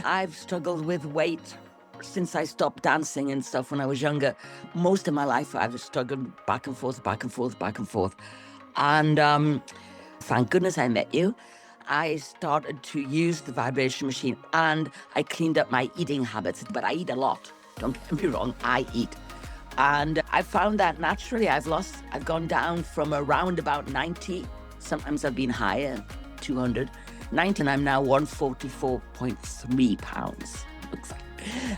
I've struggled with weight since I stopped dancing and stuff when I was younger. Most of my life, I've struggled back and forth, back and forth, back and forth. And thank goodness I met you. I started to use the vibration machine and I cleaned up my eating habits, but I eat a lot. Don't get me wrong, I eat. And I found that naturally I've gone down from around about 90. Sometimes I've been higher, 200. 90, and I'm now 144.3 pounds. Looks like.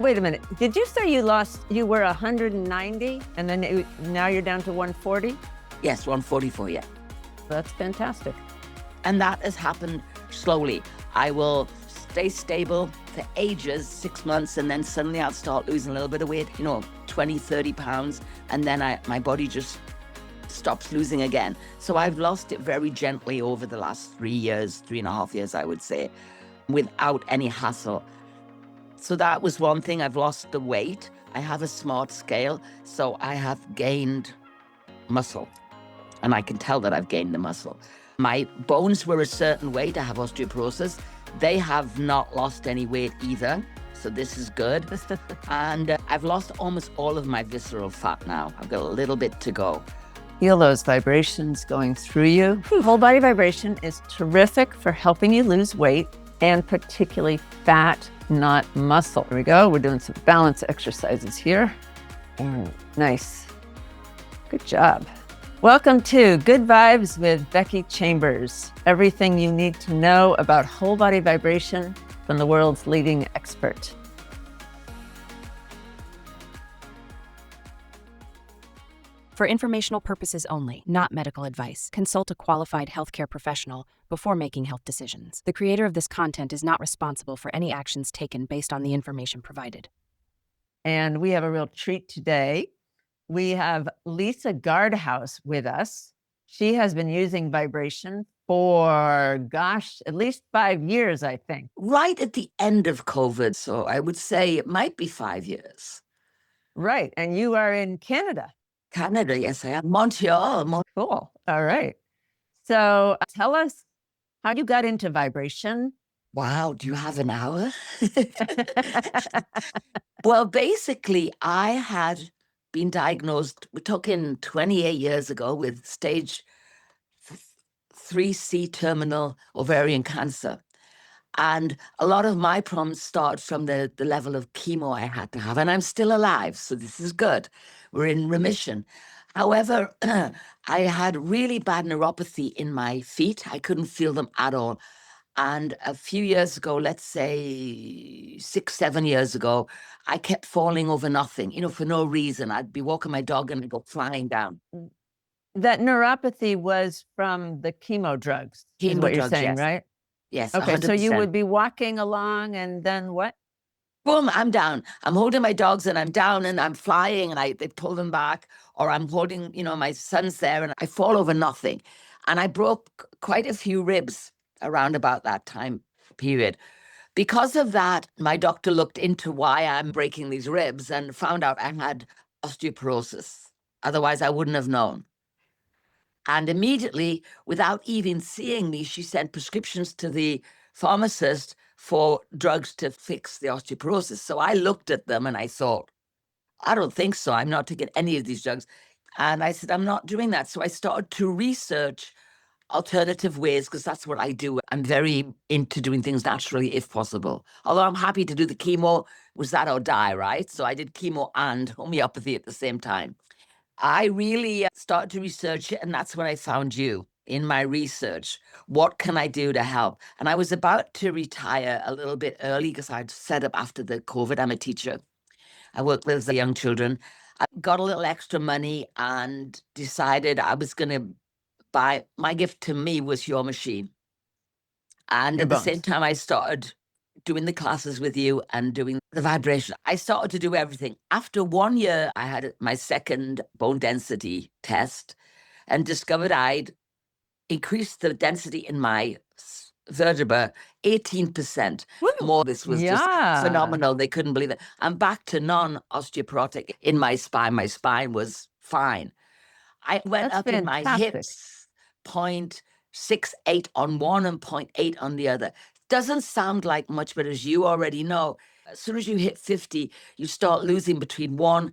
Wait a minute. Did you say you were 190 and then now you're down to 140? Yes, 144, yeah. That's fantastic. And that has happened slowly. I will stay stable for ages, 6 months, and then suddenly I'll start losing a little bit of weight, 20, 30 pounds, and then my body just stops losing again. So I've lost it very gently over the last 3 years, 3.5 years, I would say, without any hassle. So that was one thing. I've lost the weight. I have a smart scale, so I have gained muscle, and I can tell that I've gained the muscle. My bones were a certain weight. I have osteoporosis. They have not lost any weight either, so this is good. And I've lost almost all of my visceral fat now. I've got a little bit to go. Feel those vibrations going through you. Whole body vibration is terrific for helping you lose weight, and particularly fat, not muscle. Here we go. We're doing some balance exercises here. Nice. Good job. Welcome to Good Vibes with Becky Chambers. Everything you need to know about whole body vibration from the world's leading expert. For informational purposes only, not medical advice, consult a qualified healthcare professional before making health decisions. The creator of this content is not responsible for any actions taken based on the information provided. And we have a real treat today. We have Lisa Gardhouse with us. She has been using vibration for, at least 5 years, I think. Right at the end of COVID, so I would say it might be 5 years. Right, and you are in Canada. Canada, yes, I am. Montreal. Cool. All right. So tell us how you got into vibration. Wow, do you have an hour? Well, basically, I had been diagnosed, we're talking 28 years ago, with stage 3C terminal ovarian cancer. And a lot of my problems start from the level of chemo I had to have. And I'm still alive, so this is good. We're in remission. However, I had really bad neuropathy in my feet. I couldn't feel them at all. And a few years ago, let's say 6, 7 years ago, I kept falling over nothing, for no reason. I'd be walking my dog and I'd go flying down. That neuropathy was from the chemo drugs, is what you're saying, yes. Right? Yes. Okay, 100%. so you would be walking along and then what? Boom, I'm down. I'm holding my dogs and I'm down and I'm flying and they pull them back, or I'm holding, my son's there and I fall over nothing. And I broke quite a few ribs around about that time period. Because of that, my doctor looked into why I'm breaking these ribs and found out I had osteoporosis. Otherwise, I wouldn't have known. And immediately, without even seeing me, she sent prescriptions to the pharmacist for drugs to fix the osteoporosis. So I looked at them and I thought, I don't think so. I'm not taking any of these drugs. And I said, I'm not doing that. So I started to research alternative ways, because that's what I do. I'm very into doing things naturally, if possible. Although I'm happy to do the chemo, was that or die, right? So I did chemo and homeopathy at the same time. I really started to research it, and that's when I found you in my research. What can I do to help? And I was about to retire a little bit early because I'd set up after the COVID. I'm a teacher. I work with the young children. I got a little extra money and decided I was going to buy. My gift to me was your machine. And at the same time, I started doing the classes with you and doing the vibration. I started to do everything. After 1 year, I had my second bone density test and discovered I'd increased the density in my vertebra 18% more. This was just phenomenal. They couldn't believe it. I'm back to non-osteoporotic in my spine. My spine was fine. I went up in my hips 0.68 on one and 0.8 on the other. Doesn't sound like much, but as you already know, as soon as you hit 50, you start losing between 1%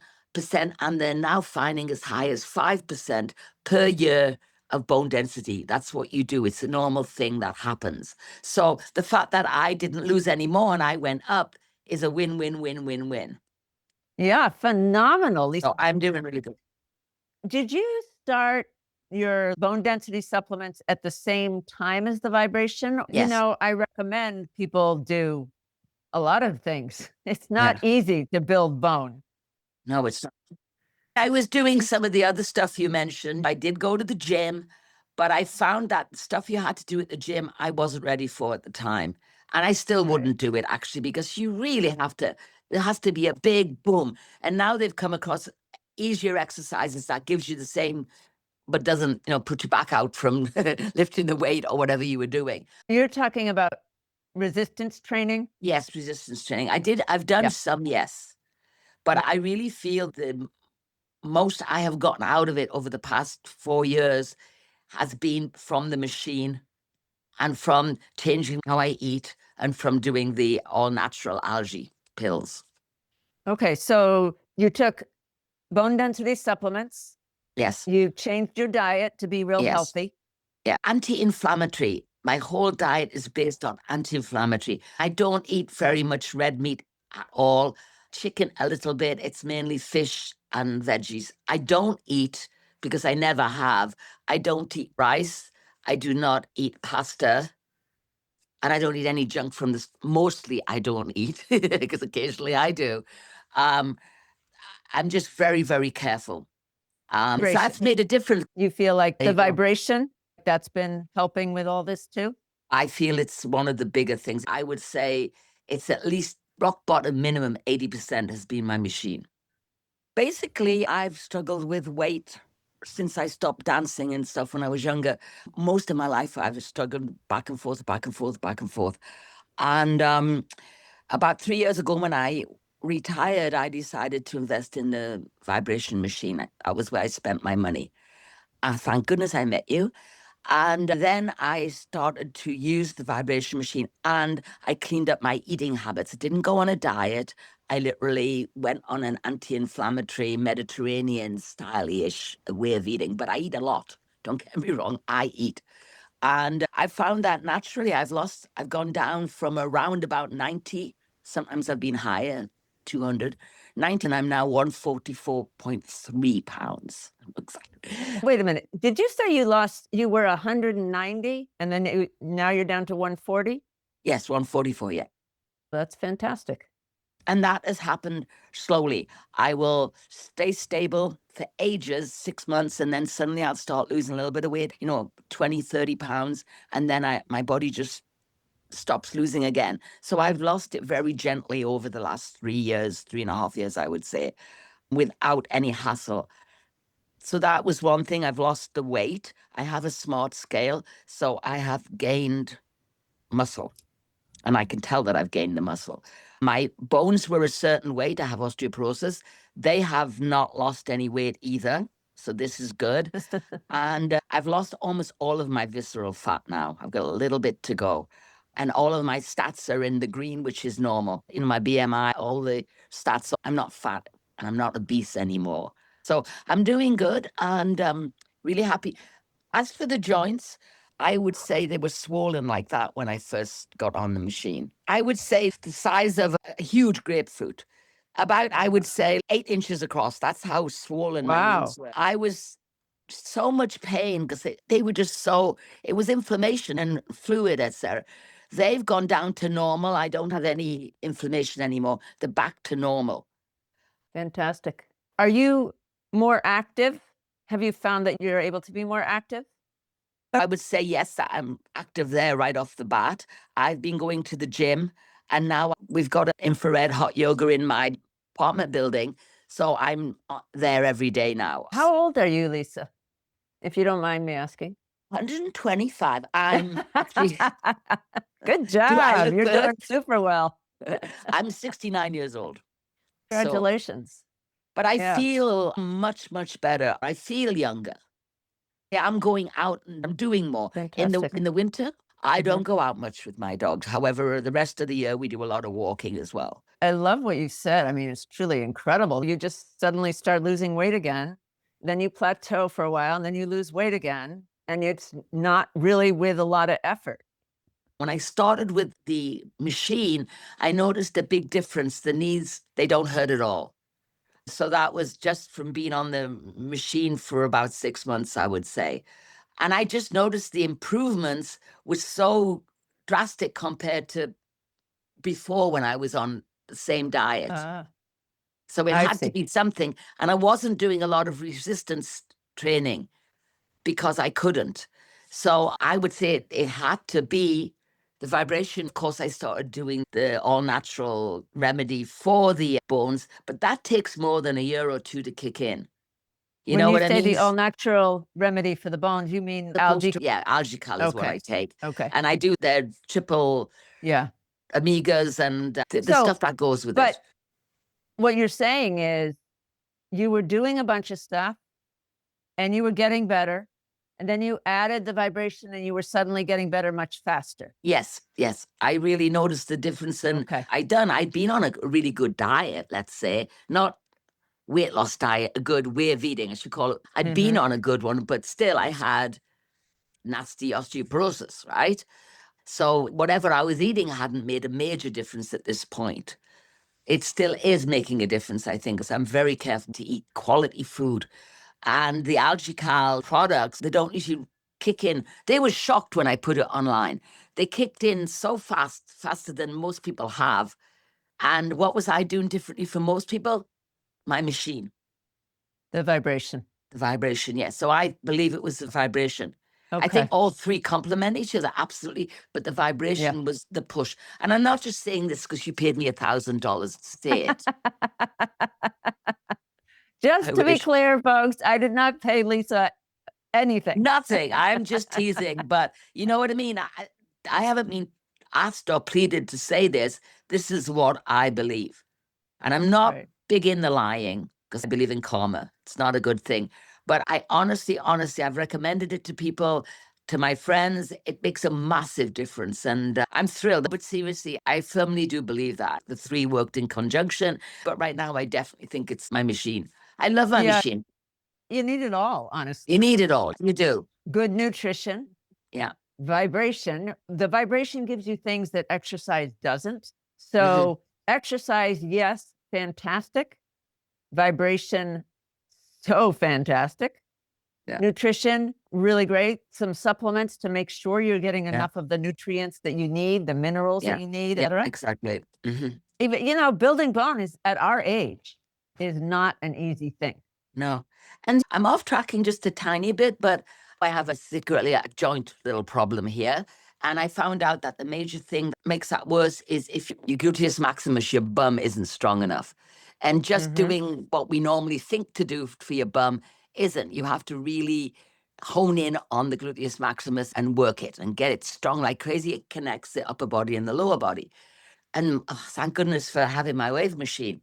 and they're now finding as high as 5% per year of bone density. That's what you do. It's a normal thing that happens. So the fact that I didn't lose any more and I went up is a win-win-win-win-win. Yeah, phenomenal, Lisa. So I'm doing really good. Did you start your bone density supplements at the same time as the vibration? Yes. I recommend people do a lot of things. It's not Yeah. easy to build bone. No, it's not. I was doing some of the other stuff you mentioned. I did go to the gym, but I found that stuff you had to do at the gym, I wasn't ready for at the time. And I still wouldn't do it actually, because you really have to, there has to be a big boom. And now they've come across easier exercises that gives you the same, but doesn't, put you back out from lifting the weight or whatever you were doing. You're talking about resistance training? Yes, resistance training. I've done some, yes. But I really feel the most I have gotten out of it over the past 4 years has been from the machine and from changing how I eat and from doing the all natural algae pills. Okay, so you took bone density supplements. Yes. You changed your diet to be real healthy. Yeah, anti-inflammatory. My whole diet is based on anti-inflammatory. I don't eat very much red meat at all. Chicken a little bit. It's mainly fish and veggies. I don't eat, because I never have, I don't eat rice. I do not eat pasta. And I don't eat any junk from this. Mostly I don't eat, because occasionally I do. I'm just very, very careful. So that's made a difference. You feel like There the you go. vibration that's been helping with all this too? I feel it's one of the bigger things. I would say it's at least rock bottom minimum 80% has been my machine. Basically, I've struggled with weight since I stopped dancing and stuff when I was younger. Most of my life, I've struggled back and forth, back and forth, back and forth. And about 3 years ago, when I retired, I decided to invest in the vibration machine. That was where I spent my money. Thank goodness I met you. And then I started to use the vibration machine and I cleaned up my eating habits. I didn't go on a diet. I literally went on an anti-inflammatory Mediterranean style-ish way of eating, but I eat a lot. Don't get me wrong, I eat. And I found that naturally I've gone down from around about 90. Sometimes I've been higher, 200, 90, and I'm now 144.3 pounds. Wait a minute. Did you say you were 190 and then now you're down to 140? Yes, 144, yeah. That's fantastic. And that has happened slowly. I will stay stable for ages, 6 months, and then suddenly I'll start losing a little bit of weight, 20, 30 pounds. And then my body just stops losing again. So I've lost it very gently over the last 3 years, 3.5 years, I would say, without any hassle. So that was one thing. I've lost the weight. I have a smart scale. So I have gained muscle. And I can tell that I've gained the muscle. My bones were a certain weight. I have osteoporosis. They have not lost any weight either. So this is good. And I've lost almost all of my visceral fat now. I've got a little bit to go. And all of my stats are in the green, which is normal. In my BMI, all the stats, I'm not fat and I'm not obese anymore. So I'm doing good and really happy. As for the joints, I would say they were swollen like that when I first got on the machine. I would say the size of a huge grapefruit, about, I would say, 8 inches across. That's how swollen my knees were. I was so much pain because they were just so, it was inflammation and fluid, etc. They've gone down to normal. I don't have any inflammation anymore. They're back to normal. Fantastic. Are you more active? Have you found that you're able to be more active? I would say yes, I'm active there right off the bat. I've been going to the gym and now we've got an infrared hot yoga in my apartment building. So I'm there every day now. How old are you, Lisa? If you don't mind me asking. 125. I'm actually, Good do I job. look You're good? doing super well. I'm 69 years old. So, Congratulations. but I Yeah. feel much, much better. I feel younger. Yeah, I'm going out and I'm doing more. Fantastic. In the winter, I don't go out much with my dogs. However, the rest of the year, we do a lot of walking as well. I love what you said. I mean, it's truly incredible. You just suddenly start losing weight again, then you plateau for a while, and then you lose weight again, and it's not really with a lot of effort. When I started with the machine, I noticed a big difference. The knees, they don't hurt at all. So that was just from being on the machine for about 6 months, I would say. And I just noticed the improvements was so drastic compared to before when I was on the same diet. So it I had to see. be something. And I wasn't doing a lot of resistance training because I couldn't. So I would say it had to be the vibration. Of course, I started doing the all-natural remedy for the bones, but that takes more than a year or two to kick in. You When know you what I say mean? the all-natural remedy for the bones, you mean The algae? Yeah, Algical is what Okay. I take. Okay. And I do their triple Yeah. omegas and the So, stuff that goes with but it. what you're saying is you were doing a bunch of stuff and you were getting better, and then you added the vibration and you were suddenly getting better much faster. Yes, yes. I really noticed the difference. And Okay. I'd been on a really good diet, let's say, not weight loss diet, a good way of eating, I should call it. I'd been on a good one, but still I had nasty osteoporosis, right? So whatever I was eating hadn't made a major difference at this point. It still is making a difference, I think, because I'm very careful to eat quality food. And the Algical products, they don't usually kick in. They were shocked when I put it online. They kicked in so fast, faster than most people have. And what was I doing differently from most people? My machine. The vibration. The vibration, yes. So I believe it was the vibration. I Okay. think all three complement each other, absolutely. But the vibration was the push. And I'm not just saying this because you paid me $1,000 to say it. Just I to be wish. clear, folks, I did not pay Lisa anything. Nothing. I'm just teasing. But you know what I mean? I haven't been asked or pleaded to say this. This is what I believe. And I'm not Right. big in the lying because I believe in karma. It's not a good thing. But I honestly, I've recommended it to people, to my friends. It makes a massive difference. And I'm thrilled. But seriously, I firmly do believe that. The three worked in conjunction. But right now, I definitely think it's my machine. I love my Yeah. machine. You need it all, honestly. You need it all. You do. Good nutrition. Yeah. Vibration. The vibration gives you things that exercise doesn't. So exercise, yes, fantastic. Vibration, so fantastic. Yeah. Nutrition, really great. Some supplements to make sure you're getting enough of the nutrients that you need, the minerals that you need, Yeah, etc. exactly. Even, building bone is at our age is not an easy thing. No. And I'm off tracking just a tiny bit, but I have a secretly a joint little problem here. And I found out that the major thing that makes that worse is if your gluteus maximus, your bum isn't strong enough. And just doing what we normally think to do for your bum isn't. You have to really hone in on the gluteus maximus and work it and get it strong like crazy. It connects the upper body and the lower body. And thank goodness for having my wave machine.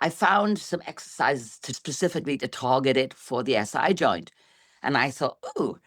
I found some exercises specifically to target it for the SI joint. And I thought, oh,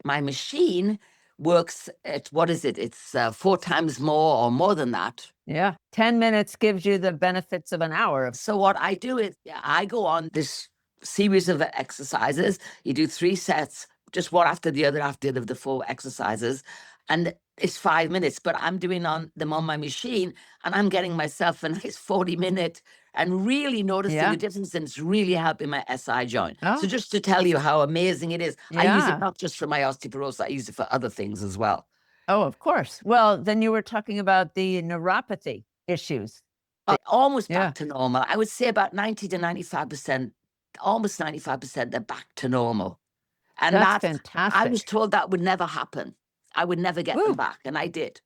my machine works at, what is it? It's 4 times more or more than that. Yeah. 10 minutes gives you the benefits of an hour. So what I do is I go on this series of exercises. You do 3 sets, just one after the other of the 4 exercises. And it's 5 minutes, but I'm doing them on my machine and I'm getting myself a nice 40-minute and really noticing the difference, and it's really helping my SI joint. So just to tell you how amazing it is, I use it not just for my osteoporosis, I use it for other things as well. Oh, of course. Well, then you were talking about the neuropathy issues. Almost back to normal. I would say about 90 to 95%, almost 95%, they're back to normal. And that's fantastic. I was told that would never happen. I would never get them back, and I did.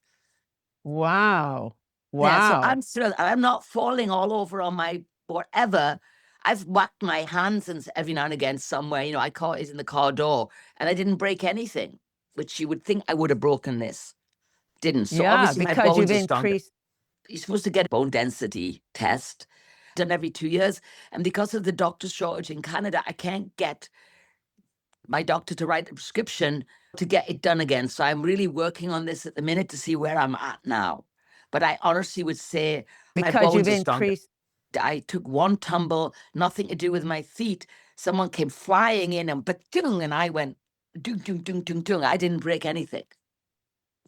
Wow. Wow. Yeah, so I'm thrilled. I'm not falling all over on my whatever. I've whacked my hands and every now and again somewhere. I caught it in the car door, and I didn't break anything, which you would think I would have broken this. Didn't. So obviously my because bones you've are stronger. increased. You're supposed to get a bone density test done every 2 years. And because of the doctor shortage in Canada, I can't get my doctor to write a prescription to get it done again. So I'm really working on this at the minute to see where I'm at now. But I honestly would say my Because you've bones are stronger. increased. I took one tumble, nothing to do with my feet. Someone came flying in and ba-dung, and I went dung, dung, dung, dung, dung. I didn't break anything.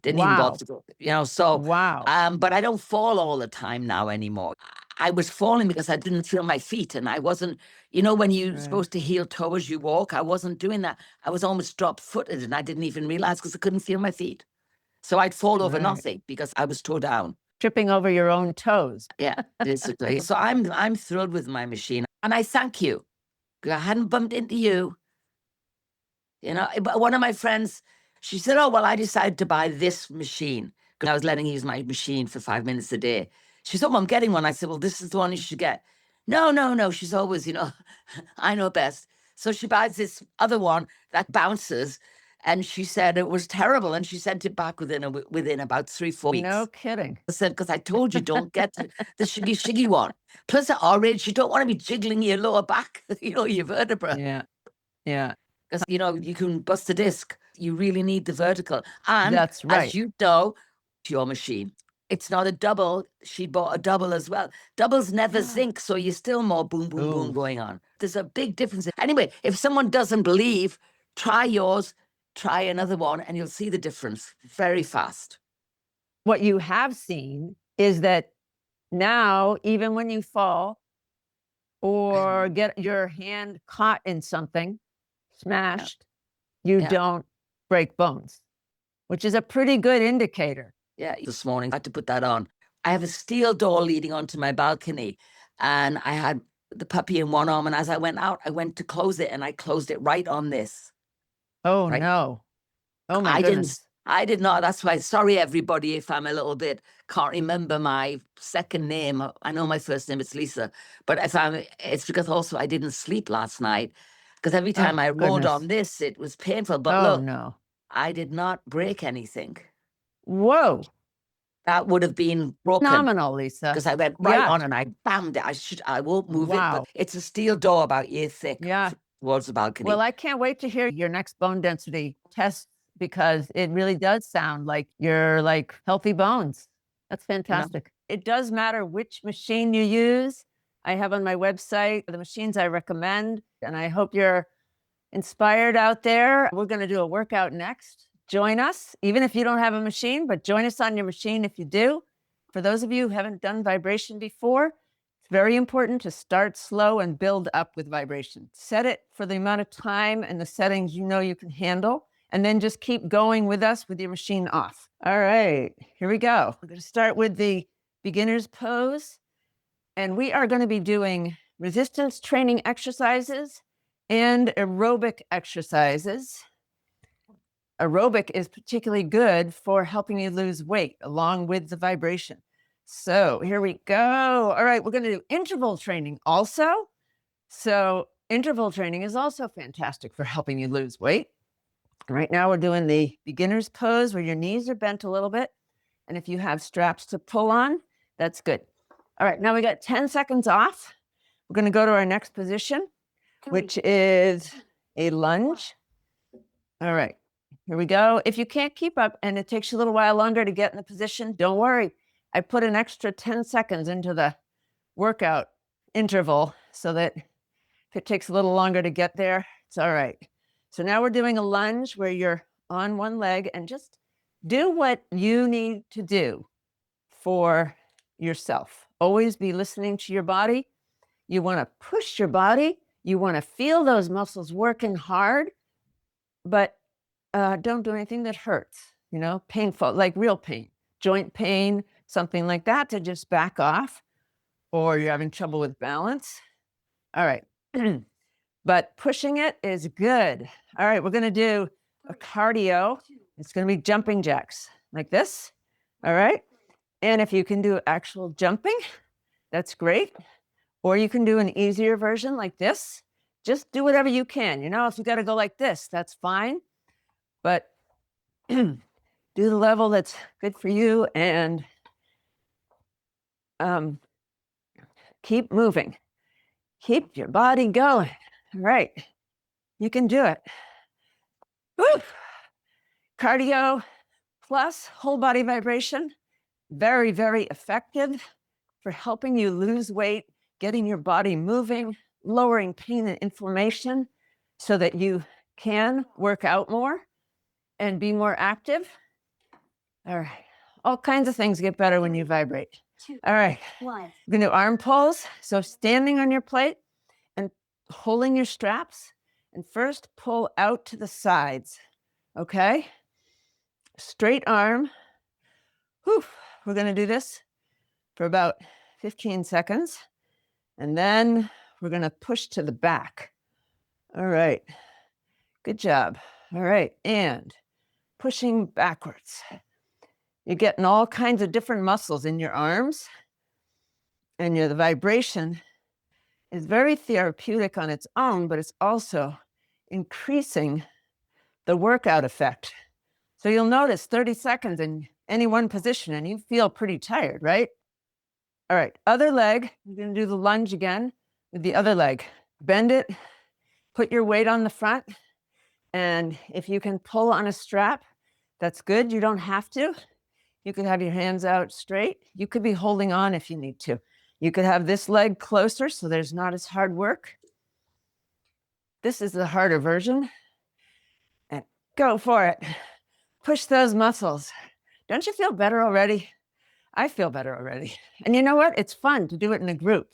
Didn't even Wow. bother to go, so Wow. but I don't fall all the time now anymore. I was falling because I didn't feel my feet, and I wasn't, when you're Right. supposed to heel toe as you walk, I wasn't doing that. I was almost drop-footed, and I didn't even realize because I couldn't feel my feet. So I'd fall over Right. nothing because I was toe down. Tripping over your own toes. Yeah, basically. So I'm thrilled with my machine, and I thank you. I hadn't bumped into you. But one of my friends, she said, "Oh, well, I decided to buy this machine because I was letting her use my machine for 5 minutes a day." She said, "Oh, I'm getting one." I said, "Well, this is the one you should get." No. She's always, I know best. So she buys this other one that bounces, and she said it was terrible, and she sent it back within about 3-4 weeks. No kidding. I said, because I told you, don't get the shiggy one. Plus, at our age, you don't want to be jiggling your lower back, your vertebra. Yeah. Because, you can bust a disc. You really need the vertical. And That's right. as you know, your machine, it's not a double. She bought a double as well. Doubles never zinc, so you're still more boom, boom, boom going on. There's a big difference. Anyway, if someone doesn't believe, try yours, try another one, and you'll see the difference very fast. What you have seen is that now, even when you fall or get your hand caught in something, smashed, you don't break bones, which is a pretty good indicator. Yeah, this morning I had to put that on. I have a steel door leading onto my balcony, and I had the puppy in one arm, and as I went out, I went to close it, and I closed it right on this. Oh, Right? no. Oh, my goodness. I did not. That's why, sorry, everybody, if I'm a little bit, can't remember my second name. I know my first name is Lisa, but it's because also I didn't sleep last night, because every time I rolled on this, it was painful. But look, no. I did not break anything. Whoa. That would have been broken. Phenomenal, Lisa. Because I went right on and I bammed it. I won't move it, but it's a steel door about ear thick towards the balcony. Well, I can't wait to hear your next bone density test, because it really does sound like you're like healthy bones. That's fantastic. It does matter which machine you use. I have on my website the machines I recommend, and I hope you're inspired out there. We're going to do a workout next. Join us, even if you don't have a machine, but join us on your machine if you do. For those of you who haven't done vibration before, it's very important to start slow and build up with vibration. Set it for the amount of time and the settings you know you can handle, and then just keep going with us with your machine off. All right, here we go. We're going to start with the beginner's pose, and we are going to be doing resistance training exercises and aerobic exercises. Aerobic is particularly good for helping you lose weight along with the vibration. So here we go. All right, we're going to do interval training also. So interval training is also fantastic for helping you lose weight. Right now we're doing the beginner's pose where your knees are bent a little bit. And if you have straps to pull on, that's good. All right, now we got 10 seconds off. We're going to go to our next position, which is a lunge. All right, here we go. If you can't keep up and it takes you a little while longer to get in the position, don't worry. I put an extra 10 seconds into the workout interval so that if it takes a little longer to get there, it's all right. So now we're doing a lunge where you're on one leg, and just do what you need to do for yourself. Always be listening to your body. You want to push your body. You want to feel those muscles working hard, but don't do anything that hurts, painful, like real pain, joint pain, something like that, to just back off, or you're having trouble with balance. All right. But pushing it is good. All right, we're going to do a cardio. It's going to be jumping jacks like this. All right. And if you can do actual jumping, that's great. Or you can do an easier version like this. Just do whatever you can. If you got to go like this, that's fine. But do the level that's good for you, and keep moving. Keep your body going. All right. You can do it. Woo! Cardio plus whole body vibration, very, very effective for helping you lose weight, getting your body moving, lowering pain and inflammation so that you can work out more and be more active. All right. All kinds of things get better when you vibrate. All right. We're going to do arm pulls. So standing on your plate and holding your straps. And first pull out to the sides. Okay? Straight arm. Whew. We're going to do this for about 15 seconds. And then we're going to push to the back. All right. Good job. All right. And pushing backwards. You're getting all kinds of different muscles in your arms. And the vibration is very therapeutic on its own, but it's also increasing the workout effect. So you'll notice 30 seconds in any one position and you feel pretty tired, right? All right, other leg. We're going to do the lunge again with the other leg. Bend it, put your weight on the front, and if you can pull on a strap, that's good. You don't have to. You could have your hands out straight. You could be holding on if you need to. You could have this leg closer so there's not as hard work. This is the harder version. And go for it. Push those muscles. Don't you feel better already? I feel better already. And you know what? It's fun to do it in a group.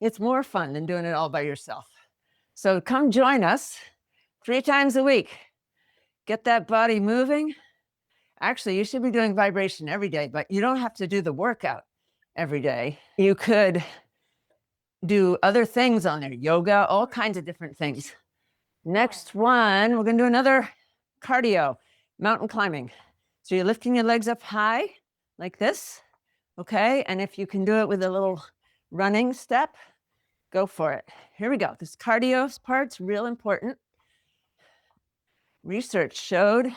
It's more fun than doing it all by yourself. So come join us 3 times a week. Get that body moving. Actually, you should be doing vibration every day, but you don't have to do the workout every day. You could do other things on there, yoga, all kinds of different things. Next one, we're going to do another cardio, mountain climbing. So you're lifting your legs up high like this, okay? And if you can do it with a little running step, go for it. Here we go. This cardio part's real important. Research showed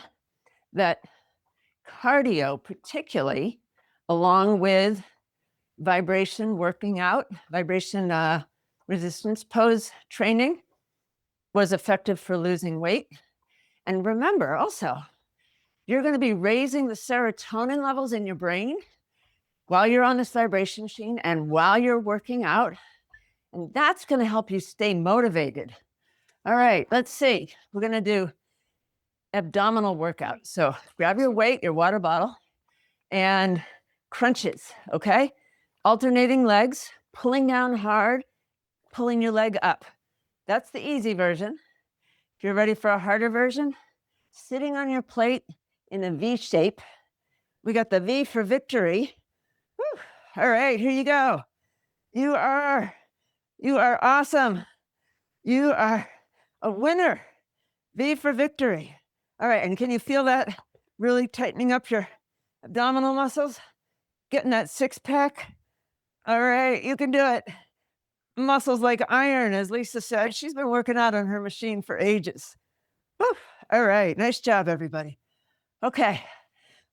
that cardio, particularly along with vibration working out, vibration resistance pose training, was effective for losing weight. And remember also, you're going to be raising the serotonin levels in your brain while you're on this vibration machine and while you're working out. And that's going to help you stay motivated. All right, let's see. We're going to do abdominal workout. So grab your weight, your water bottle, and crunches, okay? Alternating legs, pulling down hard, pulling your leg up. That's the easy version. If you're ready for a harder version, sitting on your plate in a V shape. We got the V for victory. Whew. All right, here you go. You are awesome. You are a winner. V for victory. All right, and can you feel that really tightening up your abdominal muscles? Getting that 6-pack? All right, you can do it. Muscles like iron, as Lisa said. She's been working out on her machine for ages. Whew. All right, nice job, everybody. Okay,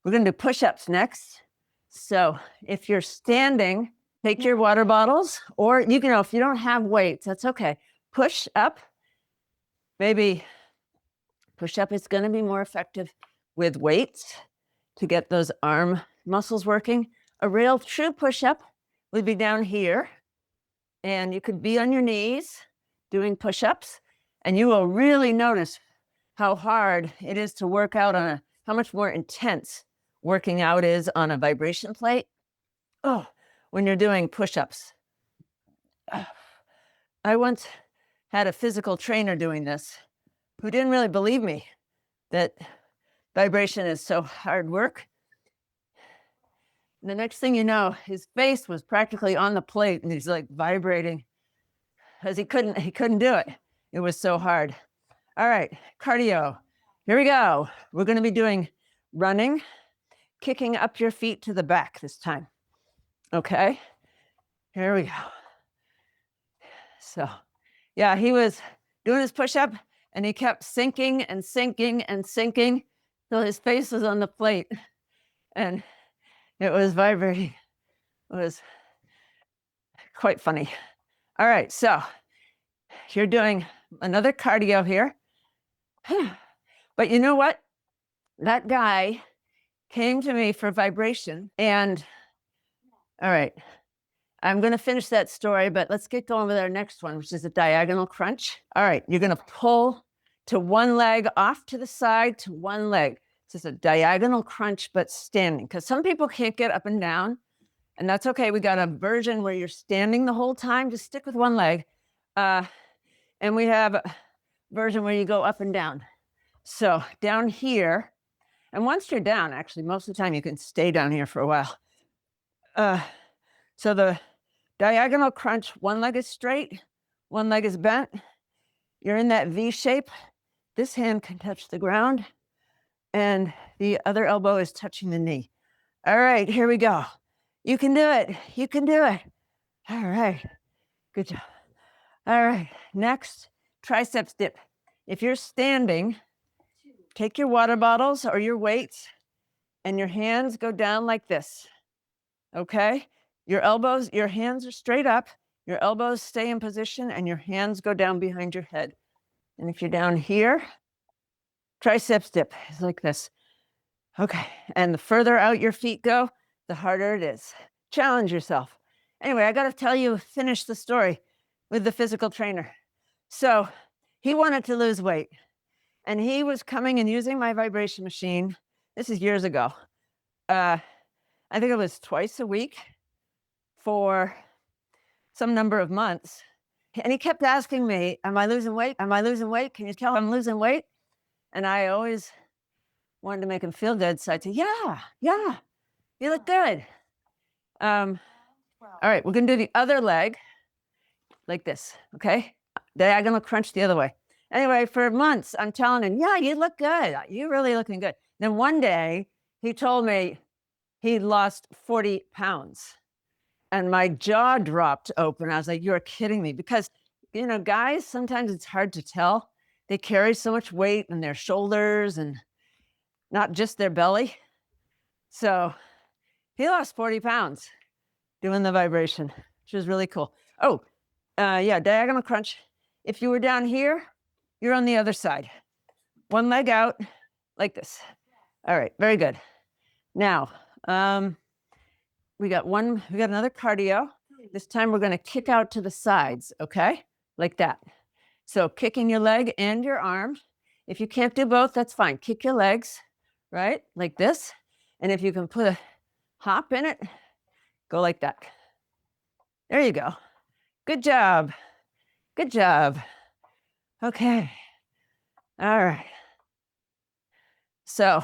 we're going to do push-ups next. So if you're standing, take your water bottles, or you can, if you don't have weights, that's okay. Push up. Maybe push-up is going to be more effective with weights to get those arm muscles working. A real true push-up would be down here. And you could be on your knees doing push-ups, and you will really notice how hard it is to work out on how much more intense working out is on a vibration plate. Oh, when you're doing push-ups. I once had a physical trainer doing this who didn't really believe me that vibration is so hard work. And the next thing you know, his face was practically on the plate and he's like vibrating because he couldn't do it. It was so hard. All right, cardio. Here we go. We're going to be doing running, kicking up your feet to the back this time. Okay, here we go. So, yeah, he was doing his push-up and he kept sinking and sinking and sinking till his face was on the plate and it was vibrating. It was quite funny. All right, so you're doing another cardio here. But you know what? that guy came to me for vibration. And all right, I'm going to finish that story, but let's get going with our next one, which is a diagonal crunch. All right, you're going to pull to one leg, off to the side, to one leg. This is a diagonal crunch, but standing, because some people can't get up and down, and that's okay. We got a version where you're standing the whole time. Just stick with one leg. And we have a version where you go up and down. So down here, and once you're down, actually, most of the time you can stay down here for a while. So the diagonal crunch, one leg is straight, one leg is bent. You're in that V shape. This hand can touch the ground, and the other elbow is touching the knee. All right, here we go. You can do it. You can do it. All right, good job. All right, next, triceps dip. If you're standing, take your water bottles or your weights, and your hands go down like this, okay? Your elbows, your hands are straight up, your elbows stay in position, and your hands go down behind your head. And if you're down here, triceps dip is like this. Okay, and the further out your feet go, the harder it is. Challenge yourself. Anyway, I gotta tell you, finish the story with the physical trainer. So he wanted to lose weight, and he was coming and using my vibration machine. This is years ago. I think it was twice a week for some number of months. And he kept asking me, am I losing weight? Am I losing weight? Can you tell I'm losing weight? And I always wanted to make him feel good. So I'd say, yeah, you look good. All right, we're gonna do the other leg like this, okay? Diagonal crunch the other way. Anyway, for months, I'm telling him, yeah, you look good. You're really looking good. Then one day, he told me he'd lost 40 pounds. And my jaw dropped open. I was like, you're kidding me. Because, you know, guys, sometimes it's hard to tell. They carry so much weight in their shoulders and not just their belly. So he lost 40 pounds doing the vibration, which was really cool. Oh, yeah, diagonal crunch. If you were down here, you're on the other side. One leg out like this. All right, very good. Now, we got another cardio. This time we're gonna kick out to the sides, okay? Like that. So kicking your leg and your arm. If you can't do both, that's fine. Kick your legs, right? Like this. And if you can put a hop in it, go like that. There you go. Good job. Good job. Okay. All right. So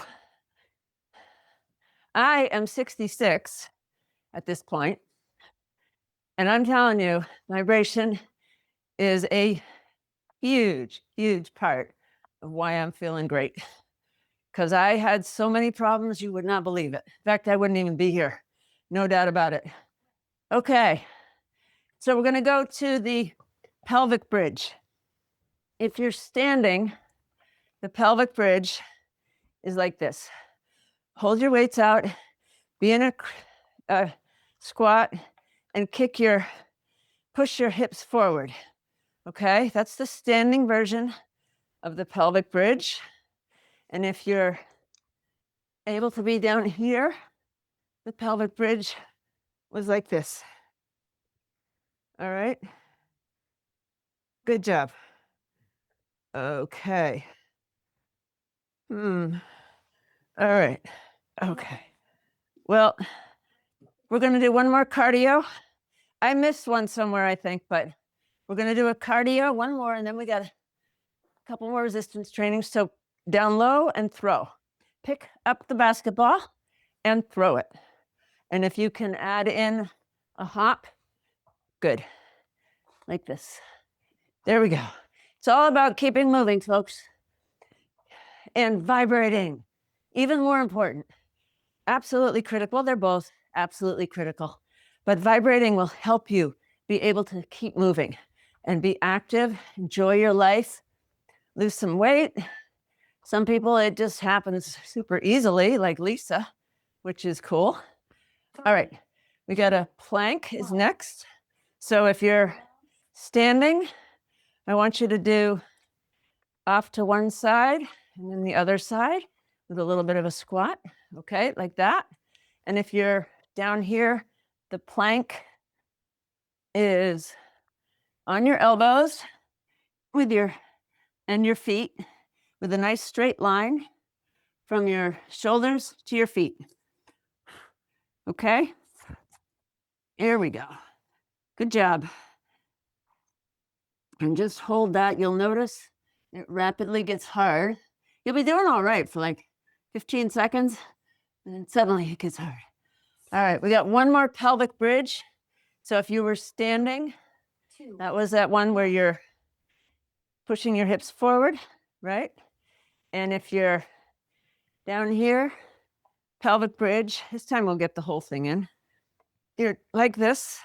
I am 66 at this point, and I'm telling you, vibration is a huge, huge part of why I'm feeling great. Because I had so many problems, you would not believe it. In fact, I wouldn't even be here. No doubt about it. Okay. So we're going to go to the pelvic bridge. If you're standing, the pelvic bridge is like this. Hold your weights out, be in a squat, and push your hips forward. Okay, that's the standing version of the pelvic bridge. And if you're able to be down here, the pelvic bridge was like this. All right, good job. Okay. All right. Okay. Well, we're going to do one more cardio. I missed one somewhere, I think, but we're going to do a cardio, one more, and then we got a couple more resistance training. So down low and throw. Pick up the basketball and throw it. And if you can add in a hop, good. Like this. There we go. It's all about keeping moving, folks. And vibrating. Even more important. Absolutely critical. Well, they're both absolutely critical. But vibrating will help you be able to keep moving and be active, enjoy your life, lose some weight. Some people, it just happens super easily, like Lisa, which is cool. All right, we got a plank is next. So if you're standing, I want you to do off to one side and then the other side with a little bit of a squat, okay, like that. And if you're down here, the plank is on your elbows with your feet with a nice straight line from your shoulders to your feet. Okay? Here we go. Good job. And just hold that. You'll notice it rapidly gets hard. You'll be doing all right for like 15 seconds, and then suddenly it gets hard. All right, we got one more pelvic bridge. So if you were standing, that was that one where you're pushing your hips forward, right? And if you're down here, pelvic bridge, this time we'll get the whole thing in. You're like this,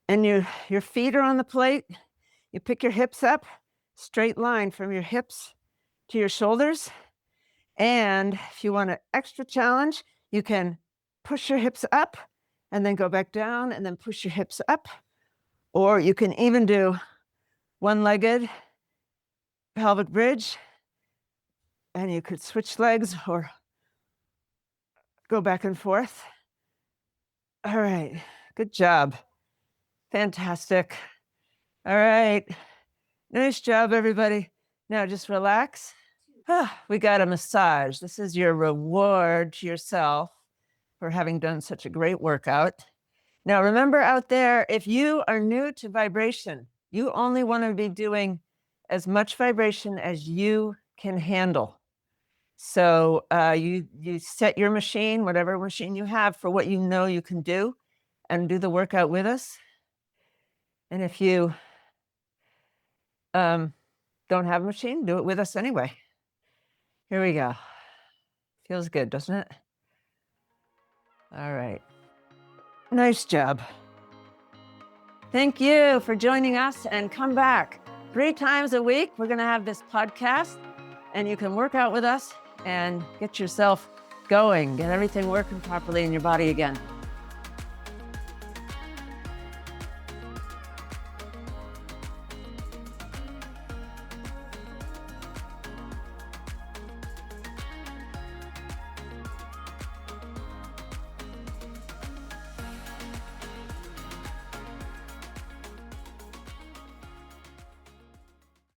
and your feet are on the plate. You pick your hips up, straight line from your hips to your shoulders. And if you want an extra challenge, you can push your hips up and then go back down and then push your hips up. Or you can even do one-legged pelvic bridge, and you could switch legs or go back and forth. All right, good job. Fantastic. All right, nice job, everybody. Now just relax. We got a massage. This is your reward to yourself for having done such a great workout. Now remember out there, if you are new to vibration, you only want to be doing as much vibration as you can handle. So you set your machine, whatever machine you have, for what you know you can do, and do the workout with us. And if you don't have a machine, do it with us anyway. Here we go. Feels good, doesn't it? All right. Nice job. Thank you for joining us, and come back 3 times a week. We're going to have this podcast, and you can work out with us and get yourself going, get everything working properly in your body again.